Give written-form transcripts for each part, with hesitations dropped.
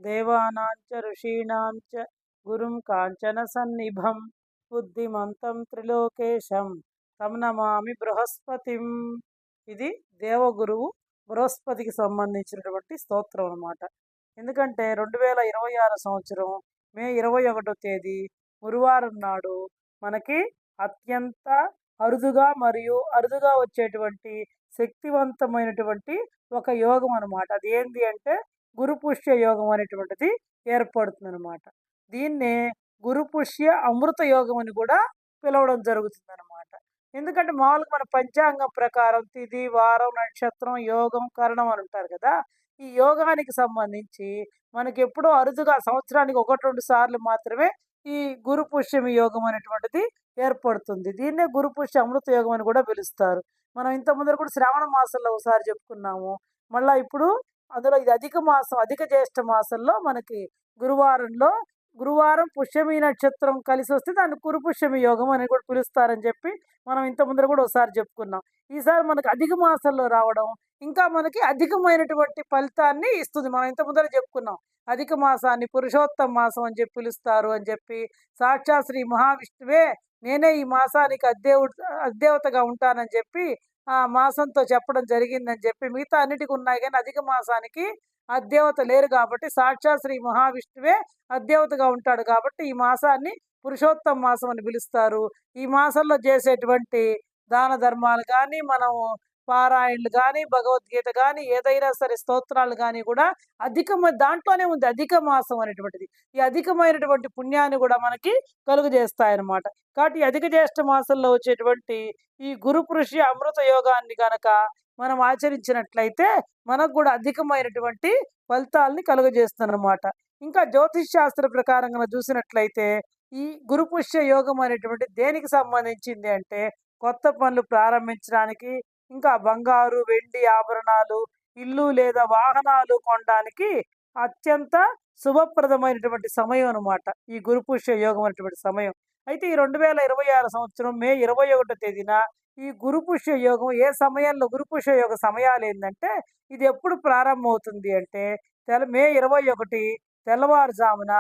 దేవానాంచ ఋషీణాంచ గురుం కాంచన సన్నిభం బుద్ధిమంతం త్రిలోకేశం తం నమామి బృహస్పతిం. ఇది దేవగురువు బృహస్పతికి సంబంధించినటువంటి స్తోత్రం అన్నమాట. ఎందుకంటే 2026 సంవత్సరం మే 21వ తేదీ గురువారం నాడు మనకి అత్యంత అరుదుగా వచ్చేటువంటి శక్తివంతమైనటువంటి ఒక యోగం అనమాట. అది ఏంటి అంటే గురు పుష్య యోగం అనేటువంటిది ఏర్పడుతుంది అనమాట. దీన్నే గురు పుష్య అమృత యోగం అని కూడా పిలవడం జరుగుతుంది అనమాట. ఎందుకంటే మామూలుగా మన పంచాంగం ప్రకారం తిథి, వారం, నక్షత్రం, యోగం, కరణం అని ఉంటారు కదా. ఈ యోగానికి సంబంధించి మనకి ఎప్పుడో అరుదుగా సంవత్సరానికి 1-2 సార్లు మాత్రమే ఈ గురు పుష్యమి యోగం అనేటువంటిది ఏర్పడుతుంది. దీన్నే గురు పుష్య అమృత యోగం అని కూడా పిలుస్తారు. మనం ఇంత ముందర కూడా శ్రావణ మాసంలో ఒకసారి చెప్పుకున్నాము. మళ్ళీ ఇప్పుడు అందులో ఇది అధిక మాసం, అధిక జ్యేష్ఠ మాసంలో మనకి గురువారం పుష్యమి నక్షత్రం కలిసి వస్తే దాన్ని గురుపుష్యమి యోగం అని కూడా పిలుస్తారని చెప్పి మనం ఇంత ముందర కూడా ఒకసారి చెప్పుకున్నాం. ఈసారి మనకి అధిక మాసంలో రావడం ఇంకా మనకి అధికమైనటువంటి ఫలితాన్ని ఇస్తుంది. మనం ఇంత ముందర చెప్పుకున్నాం, అధిక మాసాన్ని పురుషోత్తమ మాసం అని చెప్పి పిలుస్తారు అని చెప్పి. సాక్షాత్ శ్రీ మహావిష్ణువే నేనే ఈ మాసానికి అధిదేవతగా ఉంటానని చెప్పి ఆ మాసంతో చెప్పడం జరిగిందని చెప్పి. మిగతా అన్నిటికీ ఉన్నాయి కానీ అధిక మాసానికి అధిదేవత లేరు కాబట్టి సాక్షాత్ శ్రీ మహావిష్ణువే అధిదేవతగా ఉంటాడు కాబట్టి ఈ మాసాన్ని పురుషోత్తమ మాసం అని పిలుస్తారు. ఈ మాసంలో చేసేటువంటి దాన ధర్మాలు కానీ, మనం పారాయణలు కానీ, భగవద్గీత కానీ, ఏదైనా సరే స్తోత్రాలు కానీ కూడా దాంట్లోనే ఉంది అధిక మాసం అనేటువంటిది. ఈ అధికమైనటువంటి పుణ్యాన్ని కూడా మనకి కలుగజేస్తాయన్నమాట. కాబట్టి అధిక జ్యేష్ఠ మాసంలో వచ్చేటువంటి ఈ గురు పుష్య అమృత యోగాన్ని గనక మనం ఆచరించినట్లయితే మనకు కూడా అధికమైనటువంటి ఫలితాలని కలుగజేస్తుందన్నమాట. ఇంకా జ్యోతిష్ శాస్త్ర ప్రకారంగా చూసినట్లయితే ఈ గురు పుష్య యోగం అనేటువంటి దేనికి సంబంధించింది అంటే కొత్త పనులు ప్రారంభించడానికి, ఇంకా బంగారు, వెండి ఆభరణాలు, ఇల్లు లేదా వాహనాలు కొనడానికి అత్యంత శుభప్రదమైనటువంటి సమయం అనమాట ఈ గురు పుష్య యోగం అనేటువంటి సమయం. అయితే ఈ 2026 సంవత్సరం మే 21వ తేదీన ఈ గురు పుష్య యోగం ఏ సమయంలో గురు పుష్య యోగ సమయాలు ఏంటంటే ఇది ఎప్పుడు ప్రారంభమవుతుంది అంటే మే 21 తెల్లవారుజామున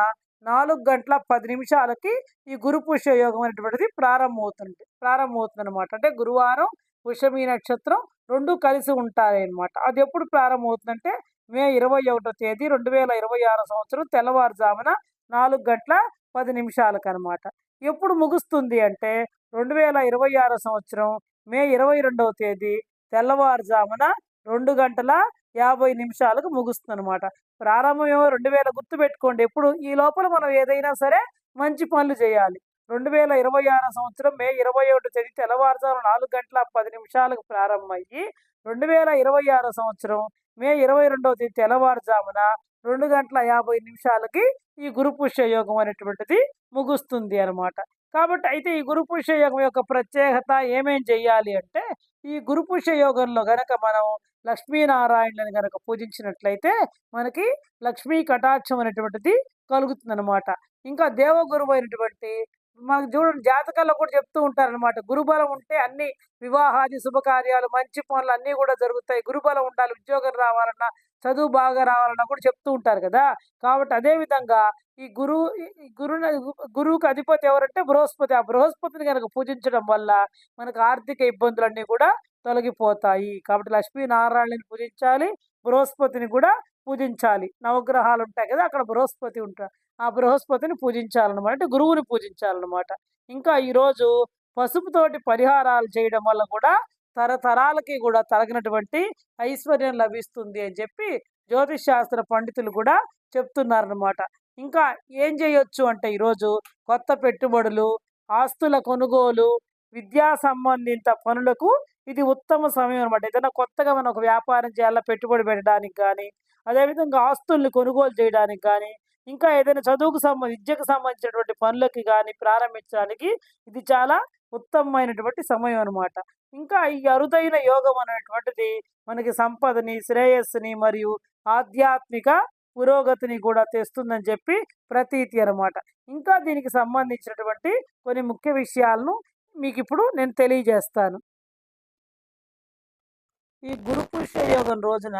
4:10 ఈ గురు పుష్య యోగం అనేటువంటిది ప్రారంభమవుతుంది అనమాట. అంటే గురువారం పుష్యమి నక్షత్రం రెండు కలిసి ఉంటాయి అనమాట. అది ఎప్పుడు ప్రారంభమవుతుందంటే మే 21వ తేదీ 2026 సంవత్సరం తెల్లవారుజామున 4:10 అనమాట. ఎప్పుడు ముగుస్తుంది అంటే 2026 సంవత్సరం మే 22వ తేదీ తెల్లవారుజామున 2:50 ముగుస్తుంది అనమాట. ప్రారంభం ఏమో 2000 గుర్తుపెట్టుకోండి. ఎప్పుడు ఈ లోపల మనం ఏదైనా సరే మంచి పనులు చేయాలి. 2026 సంవత్సరం మే 21వ తేదీ తెల్లవారుజామున 4:10 ప్రారంభమయ్యి 2026 సంవత్సరం మే 22వ తేదీ తెల్లవారుజామున 2:50 ఈ గురు పుష్య యోగం అనేటువంటిది ముగుస్తుంది అనమాట. కాబట్టి అయితే ఈ గురు పుష్య యోగం యొక్క ప్రత్యేకత ఏమేం చెయ్యాలి అంటే ఈ గురు పుష్య యోగంలో గనక మనం లక్ష్మీనారాయణులను గనక పూజించినట్లయితే మనకి లక్ష్మీ కటాక్షం అనేటువంటిది కలుగుతుందన్నమాట. ఇంకా దేవగురువు అయినటువంటి మనకు చూడండి జాతకాల్లో కూడా చెప్తూ ఉంటారనమాట. గురుబలం ఉంటే అన్ని వివాహాది శుభకార్యాలు, మంచి పనులు అన్నీ కూడా జరుగుతాయి. గురుబలం ఉండాలి, ఉద్యోగం రావాలన్నా, చదువు బాగా రావాలన్నా కూడా చెప్తూ ఉంటారు కదా. కాబట్టి అదేవిధంగా ఈ గురువుకి అధిపతి ఎవరంటే బృహస్పతి. ఆ బృహస్పతిని కనుక పూజించడం వల్ల మనకు ఆర్థిక ఇబ్బందులన్నీ కూడా తొలగిపోతాయి. కాబట్టి లక్ష్మీనారాయణని పూజించాలి, బృహస్పతిని కూడా పూజించాలి. నవగ్రహాలు ఉంటాయి కదా, అక్కడ బృహస్పతి ఉంటారు. ఆ బృహస్పతిని పూజించాలన్నమాట, అంటే గురువుని పూజించాలన్నమాట. ఇంకా ఈరోజు పసుపుతోటి పరిహారాలు చేయడం వల్ల కూడా తరతరాలకి కూడా తరగినటువంటి ఐశ్వర్యం లభిస్తుంది అని చెప్పి జ్యోతిష్ శాస్త్ర పండితులు కూడా చెప్తున్నారన్నమాట. ఇంకా ఏం చేయొచ్చు అంటే ఈరోజు కొత్త పెట్టుబడులు, ఆస్తుల కొనుగోలు, విద్యా సంబంధిత పనులకు ఇది ఉత్తమ సమయం అనమాట. ఏదైనా కొత్తగా మనం ఒక వ్యాపారం చేయాలా, పెట్టుబడి పెట్టడానికి కానీ, అదేవిధంగా ఆస్తుల్ని కొనుగోలు చేయడానికి కానీ, ఇంకా ఏదైనా విద్యకు సంబంధించినటువంటి పనులకి కానీ ప్రారంభించడానికి ఇది చాలా ఉత్తమమైనటువంటి సమయం అనమాట. ఇంకా ఈ అరుదైన యోగం అనేటువంటిది మనకి సంపదని, శ్రేయస్సుని మరియు ఆధ్యాత్మిక పురోగతిని కూడా తెస్తుందని చెప్పి ప్రతీతి అనమాట. ఇంకా దీనికి సంబంధించినటువంటి కొన్ని ముఖ్య విషయాలను మీకు ఇప్పుడు నేను తెలియజేస్తాను. ఈ గురు పుష్య యోగం రోజున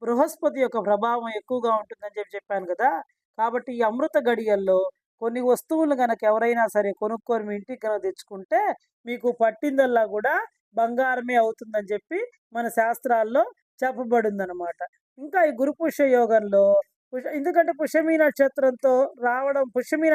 బృహస్పతి యొక్క ప్రభావం ఎక్కువగా ఉంటుందని చెప్పాను కదా! కాబట్టి ఈ అమృత గడియల్లో కొన్ని వస్తువులు గనక ఎవరైనా సరే కొనుక్కొని మీ ఇంటికి గనక తెచ్చుకుంటే మీకు పట్టిందల్లా గూడా బంగారమే అవుతుందని చెప్పి మన శాస్త్రాల్లో చెప్పబడిందనమాట. ఇంకా ఈ గురు పుష్య యోగంలో ఎందుకంటే పుష్యమి నక్షత్రంతో రావడం పుష్యమి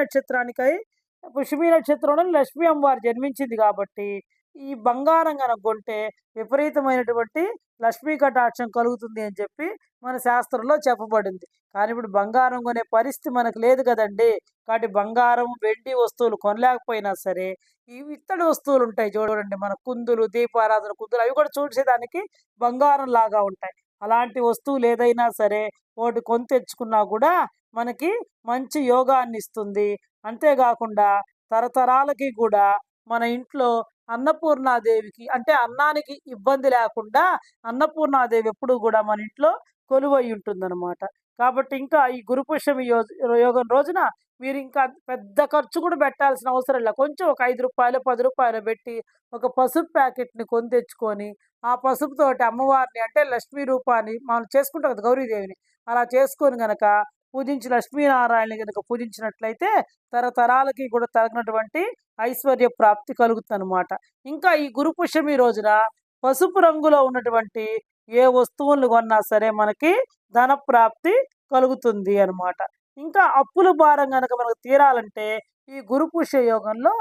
నక్షత్రంలో లక్ష్మీ అమ్మవారు జన్మించింది కాబట్టి ఈ బంగారం గనక కొంటే విపరీతమైనటువంటి లక్ష్మీ కటాక్షం కలుగుతుంది అని చెప్పి మన శాస్త్రంలో చెప్పబడింది. కానీ ఇప్పుడు బంగారం కొనే పరిస్థితి మనకు లేదు కదండీ! కాబట్టి బంగారం, వెండి వస్తువులు కొనలేకపోయినా సరే, ఈ ఇత్తడి వస్తువులు ఉంటాయి చూడండి. మన కుందులు, దీపారాధన కుందులు అవి కూడా చూసేదానికి బంగారం లాగా ఉంటాయి. అలాంటి వస్తువులు ఏదైనా సరే ఒకటి కొని తెచ్చుకున్నా కూడా మనకి మంచి యోగాన్నిస్తుంది. అంతేగాకుండా తరతరాలకి కూడా మన ఇంట్లో అన్నపూర్ణాదేవికి అంటే అన్నానికి ఇబ్బంది లేకుండా అన్నపూర్ణాదేవి ఎప్పుడూ గూడా మన ఇంట్లో కొలువై ఉంటుందనమాట. కాబట్టి ఇంకా ఈ గురు పుష్యమి యోగం రోజున మీరింకా పెద్ద ఖర్చు కూడా పెట్టాల్సిన అవసరం లేదు. కొంచెం ఒక రూ. 5, రూ. 10 పెట్టి ఒక పసుపు ప్యాకెట్‌ని కొని తెచ్చుకొని, ఆ పసుపుతోటి అమ్మవారిని అంటే లక్ష్మీ రూపాన్ని మనం చేసుకుంటాం కదా! గౌరీదేవిని. అలా చేసుకొని గనక పూజించి లక్ష్మీనారాయణని గనక పూజించినట్లయితే తరతరాలకి కూడా తగినటువంటి ఐశ్వర్య ప్రాప్తి కలుగుతుందనమాట. ఇంకా ఈ గురు పుష్యమి రోజున పసుపు రంగులో ఉన్నటువంటి ఏ వస్తువులు కొన్నా సరే మనకి ధన ప్రాప్తి కలుగుతుంది అనమాట. ఇంకా అప్పుల భారం గనక మనకు తీరాలంటే ఈ గురు పుష్య యోగంలో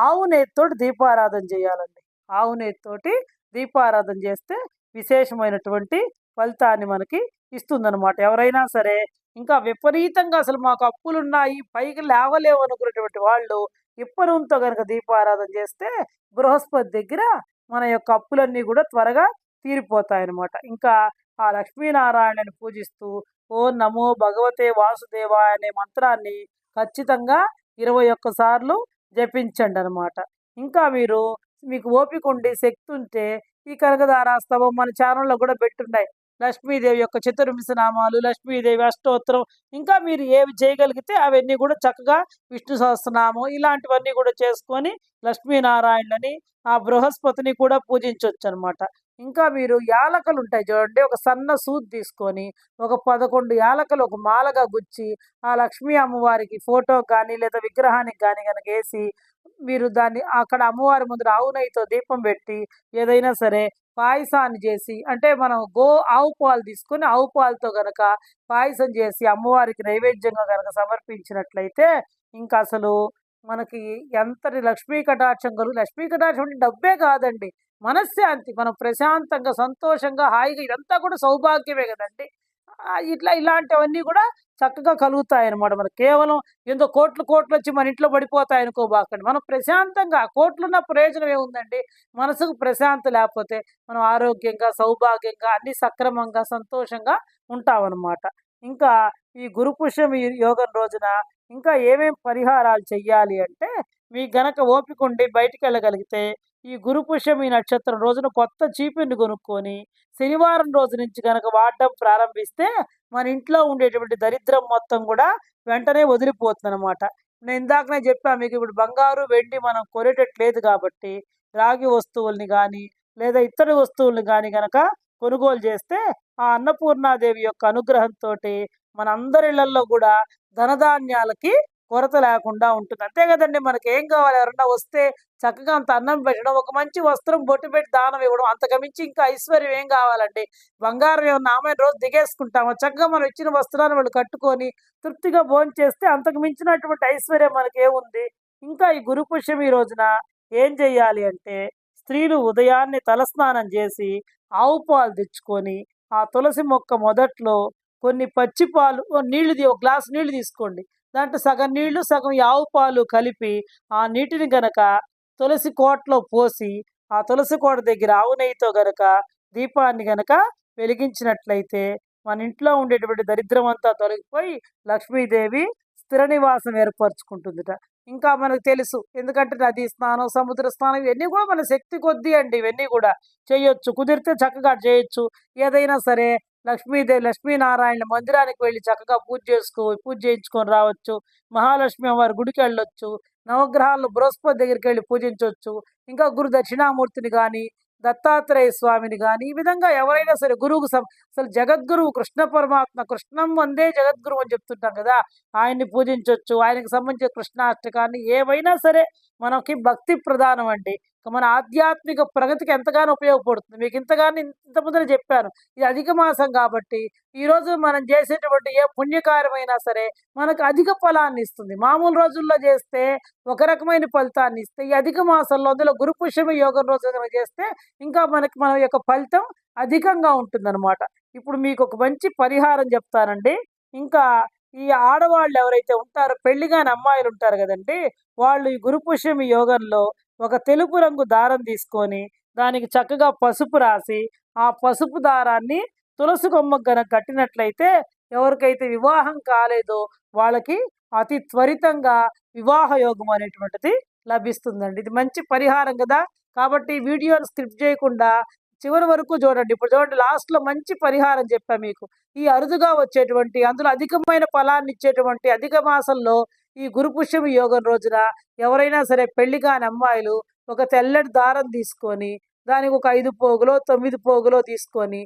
ఆవు నెయ్యితోటి దీపారాధన చేయాలండి. ఆవు నెయ్యితోటి దీపారాధన చేస్తే విశేషమైనటువంటి ఫలితాన్ని మనకి ఇస్తుందనమాట. ఎవరైనా సరే ఇంకా విపరీతంగా అసలు మాకు అప్పులున్నాయి, పైకి లేవలేవు అనుకునేటువంటి వాళ్ళు ఇప్ప నూనెతో గనక దీపారాధన చేస్తే బృహస్పతి దగ్గర మన యొక్క అప్పులన్నీ కూడా త్వరగా తీరిపోతాయన్నమాట. ఇంకా ఆ లక్ష్మీనారాయణని పూజిస్తూ ఓం నమో భగవతే వాసుదేవాయ అనే మంత్రాన్ని ఖచ్చితంగా 21 సార్లు జపించండనమాట. ఇంకా మీకు ఓపిక ఉండి, శక్తి ఉంటే ఈ కనకధారాస్తవం మన ఛానెల్‌లో కూడా పెట్టున్నాయి. లక్ష్మీదేవి యొక్క చతుర్విశ నామాలు, లక్ష్మీదేవి అష్టోత్తరం ఇంకా మీరు ఏవి చేయగలిగితే అవన్నీ కూడా చక్కగా విష్ణు సహస్రనామం ఇలాంటివన్నీ కూడా చేసుకొని లక్ష్మీనారాయణని, ఆ బృహస్పతిని కూడా పూజించొచ్చనమాట. ఇంకా మీరు యాలకులుంటాయి చూడండి. ఒక సన్న సూది తీసుకొని, ఒక 11 యాలకులు ఒక మాలగా గుచ్చి, ఆ లక్ష్మీ అమ్మవారికి ఫోటోకి గానీ, లేదా విగ్రహానికి గానీ గనకేసి, మీరు దాన్ని అక్కడ అమ్మవారి ముందర ఆవు నెయ్యితో దీపం పెట్టి, ఏదైనా సరే పాయసాన్ని చేసి అంటే మనం ఆవు పాలు తీసుకొని, ఆవు పాలతో గనక పాయసం చేసి అమ్మవారికి నైవేద్యంగా గనక సమర్పించినట్లయితే, ఇంకసలు మనకి ఎంతటి లక్ష్మీ కటాక్షం లక్ష్మీ కటాక్షం అంటే డబ్బే కాదండి. మనశ్శాంతి. మనం ప్రశాంతంగా, సంతోషంగా, హాయిగా ఇదంతా కూడా సౌభాగ్యమే గదండీ! ఇలాంటివన్నీ కూడా చక్కగా కలుగుతాయన్నమాట. మనకు కేవలం ఏందో కోట్లొచ్చి మన ఇంట్లో పడిపోతాయనుకోబాకండి. మనం ప్రశాంతంగా కోట్లున్న ప్రయోజనం ఏముందండి? మనసుకు ప్రశాంతత లేకపోతే మనం ఆరోగ్యంగా, సౌభాగ్యంగా, అన్నీ సక్రమంగా, సంతోషంగా ఉంటామనమాట. ఇంకా ఈ గురు పుష్యమి యోగం రోజున ఇంకా ఏమేం పరిహారాలు చెయ్యాలి అంటే, మీకు గనక ఓపికుండి బయటికెళ్ళగలిగితే ఈ గురు పుష్యమి నక్షత్రం రోజున కొత్త చీపురుని కొనుక్కొని, శనివారం రోజు నుంచి గనక వాడడం ప్రారంభిస్తే, మన ఇంట్లో ఉండేటువంటి దరిద్రం మొత్తం గూడా వెంటనే వదిలిపోతుందనమాట. నేను ఇందాకనే చెప్పా మీకు ఇప్పుడు బంగారు, వెండి మనం కొనేటట్టు లేదు గాబట్టి, రాగి వస్తువుల్ని గానీ, లేదా ఇత్తడి వస్తువుల్ని గానీ గనక కొనుగోలు చేస్తే, ఆ అన్నపూర్ణాదేవి యొక్క అనుగ్రహంతోటి మనందరి ఇళ్లల్లో గూడా ధనధాన్యాలకి కొరత లేకుండా ఉంటుంది. అంతే గదండీ! మనకేం గావాలి ఎవరన్నా వస్తే చక్కగా అంత అన్నం పెట్టడం, ఒక మంచి వస్త్రం బొట్టు పెట్టి దానం ఇవ్వడం. అంతకు మించి ఇంకా ఐశ్వర్యం ఏం గావాలండి? బంగారం ఏమన్నా ఆమెను రోజు దిగేసుకుంటామా? చక్కగా మనం ఇచ్చిన వస్త్రాన్ని వాళ్ళు కట్టుకొని తృప్తిగా భోంచేస్తే అంతకు మించినటువంటి ఐశ్వర్యం మనకేముంది? ఇంకా ఈ గురు పుష్యమి రోజున ఏం చెయ్యాలి అంటే, స్త్రీలు ఉదయాన్నే తలస్నానం చేసి, ఆవు పాలు తెచ్చుకొని, ఆ తులసి మొక్క మొదట్లో కొన్ని పచ్చి పాలు ఒక గ్లాసు నీళ్లు తీసుకోండి. దాంట్లో సగం నీళ్లు, సగం ఈ ఆవు పాలు కలిపి, ఆ నీటిని గనక తులసి కోటలో పోసి, ఆ తులసి కోట దగ్గర ఆవు నెయ్యితో గనక దీపాన్ని గనక వెలిగించినట్లయితే, మన ఇంట్లో ఉండేటువంటి దరిద్రమంతా తొలగిపోయి లక్ష్మీదేవి స్థిర నివాసం ఏర్పరచుకుంటుందట. ఇంకా మనకు తెలుసు. ఎందుకంటే నదీ స్నానం, సముద్ర స్నానం ఇవన్నీ కూడా మన శక్తి కొద్దీ అండి. ఇవన్నీ కూడా చేయొచ్చు. కుదిరితే చక్కగా చేయొచ్చు. ఏదైనా సరే లక్ష్మీనారాయణ మందిరానికి వెళ్ళి చక్కగా పూజ చేయించుకొని రావచ్చు. మహాలక్ష్మి అమ్మవారి గుడికెళ్ళొచ్చు. నవగ్రహాల్లో బృహస్పతి దగ్గరికెళ్ళి పూజించొచ్చు. ఇంకా గురు దక్షిణామూర్తిని గానీ, దత్తాత్రేయ స్వామిని గాని, ఈ విధంగా ఎవరైనా సరే అసలు జగద్గురువు కృష్ణ పరమాత్మ, కృష్ణం వందే జగద్గురువు అని చెప్తుంటాం కదా! ఆయన్ని పూజించొచ్చు. ఆయనకి సంబంధించిన కృష్ణాష్టకాన్ని ఏవైనా సరే మనకి భక్తి ప్రధానం అండి. మన ఆధ్యాత్మిక ప్రగతికి ఎంతగానో ఉపయోగపడుతుంది. మీకు ఇంత ముందర చెప్పాను. ఇది అధిక మాసం కాబట్టి, ఈరోజు మనం చేసేటువంటి ఏ పుణ్యకార్యమైనా సరే మనకు అధిక ఫలాన్ని ఇస్తుంది. మామూలు రోజుల్లో చేస్తే ఒక రకమైన ఫలితాన్ని ఇస్తే, ఈ అధిక మాసంలో అందులో గురు పుష్యమి యోగం రోజు గనక చేస్తే ఇంకా మన యొక్క ఫలితం అధికంగా ఉంటుందన్నమాట. ఇప్పుడు మీకు ఒక మంచి పరిహారం చెప్తానండి. ఇంకా ఈ ఆడవాళ్ళు ఎవరైతే ఉంటారో, పెళ్లి కాని అమ్మాయిలు ఉంటారు కదండి, వాళ్ళు ఈ గురు పుష్యమి యోగంలో ఒక తెలుపు రంగు దారం తీసుకొని దానికి చక్కగా పసుపు రాసి, ఆ పసుపు దారాన్ని తులసి కొమ్మకు గనక కట్టినట్లయితే ఎవరికైతే వివాహం కాలేదో వాళ్ళకి అతి త్వరితంగా వివాహ యోగం అనేటువంటిది లభిస్తుందండి. ఇది మంచి పరిహారం కదా! కాబట్టి వీడియోని స్కిప్ చేయకుండా చివరి వరకు చూడండి. ఇప్పుడు చూడండి, లాస్ట్‌లో మంచి పరిహారం చెప్పా మీకు. ఈ అరుదుగా వచ్చేటువంటి, అందులో అధికమైన ఫలాన్ని ఇచ్చేటువంటి అధిక మాసంలో ఈ గురు పుష్యమి యోగం రోజున ఎవరైనా సరే పెళ్లి కాని అమ్మాయిలు ఒక తెల్లటి దారం తీసుకొని, దానికి ఒక 5 పోగులో, 9 పోగులో తీసుకొని,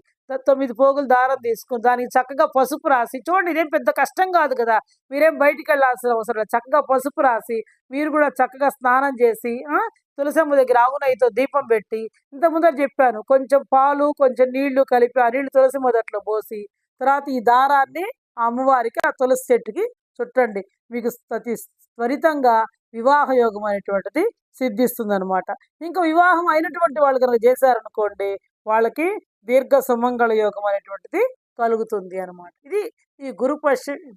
9 పోగులు దారం తీసుకొని దానికి చక్కగా పసుపు రాసి, చూడండి ఇదేం పెద్ద కష్టం కాదు కదా! మీరేం బయటికెళ్ళాల్సిన అవసరం లేదు. చక్కగా పసుపు రాసి మీరు కూడా చక్కగా స్నానం చేసి, తులసమ్మ దగ్గర ఆవు నెయ్యితో దీపం పెట్టి, ఇంత ముందర చెప్పాను, కొంచెం పాలు, కొంచెం నీళ్లు కలిపి, ఆ నీళ్లు తులసి మొదట్లో పోసి, తర్వాత ఈ దారాన్ని ఆ అమ్మవారికి, ఆ తులసి చెట్టుకి చుట్టండి. మీకు అతి త్వరితంగా వివాహ యోగం అనేటువంటిది సిద్ధిస్తుందనమాట. ఇంకా వివాహం అయినటువంటి వాళ్ళు కనుక చేశారనుకోండి, వాళ్ళకి దీర్ఘ సుమంగళ యోగం అనేటువంటిది కలుగుతుంది అనమాట. ఇది ఈ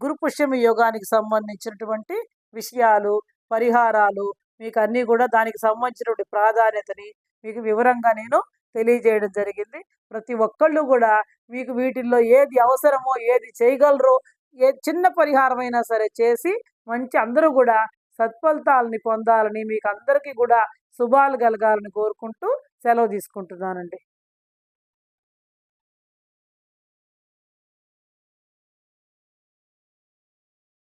గురు పుష్యమి యోగానికి సంబంధించినటువంటి విషయాలు, పరిహారాలు మీకు అన్నీ కూడా దానికి సంబంధించినటువంటి ప్రాధాన్యతని మీకు వివరంగా నేను తెలియజేయడం జరిగింది. ప్రతి ఒక్కళ్ళు కూడా మీకు వీటిల్లో ఏది అవసరమో, ఏది చేయగలరో, ఏ చిన్న పరిహారమైనా సరే చేసి అందరూ కూడా సత్ఫలితాలని పొందాలని, మీకు అందరికీ కూడా శుభాలు కలగాలని కోరుకుంటూ సెలవు తీసుకుంటున్నానండి.